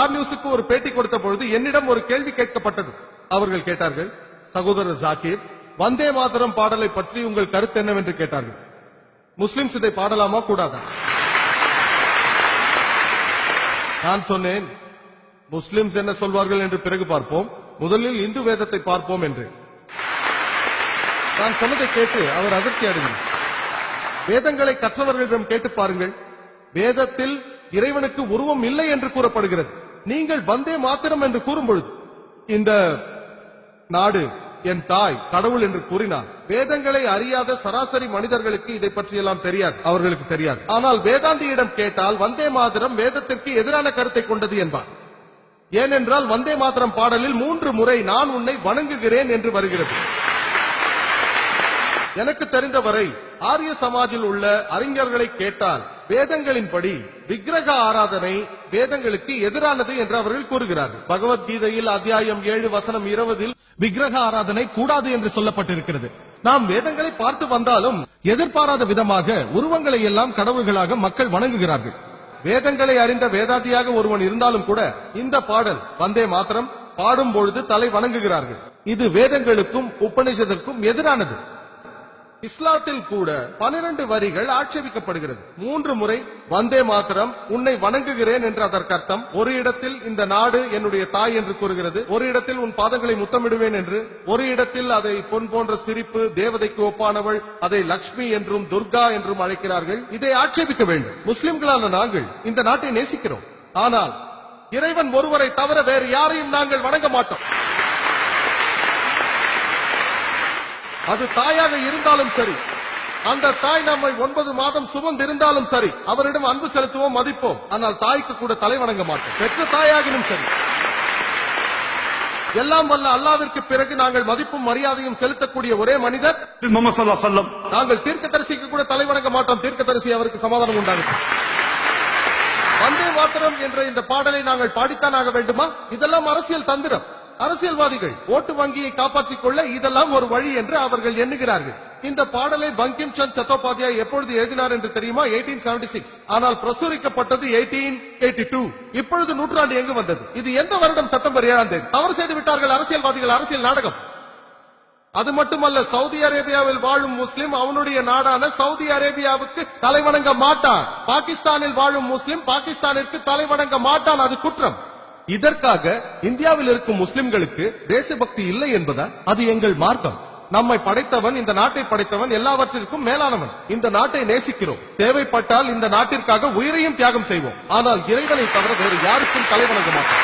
Star நியூஸுக்கு ஒரு பேட்டி கொடுத்த பொழுது என்னிடம் ஒரு கேள்வி கேட்கப்பட்டது. அவர்கள் கேட்டார்கள், சகோதரர் ஜாகிர், வந்தே மாதரம் பாடலை பற்றி உங்கள் கருத்து என்னவென்று கேட்டார்கள். முஸ்லிம்ஸ் இதை பாடலாமா கூடாதா? நான் சொன்னேன், முஸ்லிம்ஸ் என்ன சொல்வார்கள் என்று பிறகு பார்ப்போம், முதலில் இந்து வேதத்தை பார்ப்போம் என்று. நான் சொன்னதை கேட்டு அவர் அதிர்ச்சி அடைந்தார். வேதங்களை கற்றவர்களிடம் கேட்டு பாருங்கள், வேதத்தில் இறைவனுக்கு உருவம் இல்லை என்று கூறப்படுகிறது. நீங்கள் வந்தே மாத்திரம் என்று கூறும் பொழுது இந்த நாடு என் தாய் கடவுள் என்று கூறினார். வேதங்களை அறியாத சராசரி மனிதர்களுக்கு இதை பற்றியெல்லாம் தெரியாது, அவர்களுக்கு தெரியாது. ஆனால் வேதாந்தியிடம் கேட்டால் வந்தே மாதரம் வேதத்திற்கு எதிரான கருத்தை கொண்டது என்பார். ஏனென்றால் வந்தே மாதரம் பாடலில் 3 முறை நான் உன்னை வணங்குகிறேன் என்று வருகிறது. எனக்கு தெரிந்தவரை ஆரிய சமாஜில் உள்ள அறிஞர்களை கேட்டால் வேதங்களின்படி விக்கிரக ஆராதனை வேதங்களுக்கு எதிரானது என்று அவர்கள் கூறுகிறார்கள். பகவத்கீதையில் அத்தியாயம் 7 வசனம் 20 விக்கிரக ஆராதனை கூடாது என்று சொல்லப்பட்டிருக்கிறது. நாம் வேதங்களை பார்த்து வந்தாலும் எதிர்பாராத விதமாக உருவங்களை எல்லாம் கடவுள்களாக மக்கள் வணங்குகிறார்கள். வேதங்களை அறிந்த வேதாந்தியாக ஒருவன் இருந்தாலும் கூட இந்த பாடல் வந்தே மாத்திரம் பாடும் பொழுது தலை வணங்குகிறார்கள். இது வேதங்களுக்கும் உபநிஷதற்கும் எதிரானது. இஸ்லாத்தில் கூட 12 வரிகள் ஆட்சேபிக்கப்படுகிறது. 3 முறை வந்தே மாத்திரம் உன்னை வணங்குகிறேன் என்று அதற்கு அர்த்தம். ஒரு இடத்தில் இந்த நாடு என்னுடைய தாய் என்று கூறுகிறது, ஒரு இடத்தில் உன் பாதங்களை முத்தமிடுவேன் என்று, ஒரு இடத்தில் அதை பொன் போன்ற சிரிப்பு, தேவதைக்கு ஒப்பானவள், அதை லக்ஷ்மி என்றும் துர்கா என்றும் அழைக்கிறார்கள். இதை ஆட்சேபிக்க வேண்டும். முஸ்லிம்களான நாங்கள் இந்த நாட்டை நேசிக்கிறோம். ஆனால் இறைவன் ஒருவரை தவிர வேறு யாரையும் நாங்கள் வணங்க மாட்டோம். அது தாயாக இருந்தாலும் சரி, அந்த தாய் நம்மை 9 மாதம் சுமந்திருந்தாலும் சரி, அவரிடம் அன்பு செலுத்துவோம், மதிப்போம். ஆனால் தாய்க்கு கூட தலை வணங்க மாட்டோம். பெற்ற தாயாகினும் சரி. எல்லாம் வல்ல அல்லாவிற்கு பிறகு நாங்கள் மதிப்பும் மரியாதையும் செலுத்தக்கூடிய ஒரே மனிதர் முஹம்மது ஸல்லல்லாஹு அலைஹி வஸல்லம். நாங்கள் தீர்க்கதரிசிக்கு கூட தலை வணங்க மாட்டோம். தீர்க்கதரிசி அவருக்கு சமாதானம் உண்டாகும். வந்தே மாத்திரம் என்ற இந்த பாடலை நாங்கள் பாடித்தான் ஆக வேண்டுமா? இதெல்லாம் அரசியல் தந்திரம். அரசியல்வாதிகள் ஓட்டு வங்கியை காப்பாற்றிக் கொள்ள இதெல்லாம் ஒரு வழி என்று அவர்கள் எண்ணுகிறார்கள். இந்த பாடலை பங்கிம் சந்த் சட்டோபாத்யாய் எப்பொழுது எழுதினார் என்று தெரியுமா? 1876. ஆனால் பிரசுரிக்கப்பட்டது 1882. இப்பொழுது நூற்றாண்டு எங்கு வந்தது? இது எந்த வருடம்? செப்டம்பர் 7ஆம் தேதி. தவறு செய்து விட்டார்கள் அரசியல்வாதிகள். அரசியல் நாடகம். அது மட்டுமல்ல, சவுதி அரேபியாவில் வாழும் முஸ்லிம் அவனுடைய நாடான சவுதி அரேபியாவுக்கு தலை வணங்க மாட்டான். பாகிஸ்தானில் வாழும் முஸ்லிம் பாகிஸ்தானிற்கு தலை வணங்க மாட்டான். அது குற்றம். இதற்காக இந்தியாவில் இருக்கும் முஸ்லிம்களுக்கு தேசபக்தி இல்லை என்பதா? அது எங்கள் மார்க்கம். நம்மை படைத்தவன், இந்த நாட்டை படைத்தவன் எல்லாவற்றிற்கும் மேலானவன். இந்த நாட்டை நேசிக்கிறோம். தேவைப்பட்டால் இந்த நாட்டிற்காக உயிரையும் தியாகம் செய்வோம். ஆனால் இறைவனை தவிர வேறு யாருக்கும் தலை வணங்க மாட்டோம்.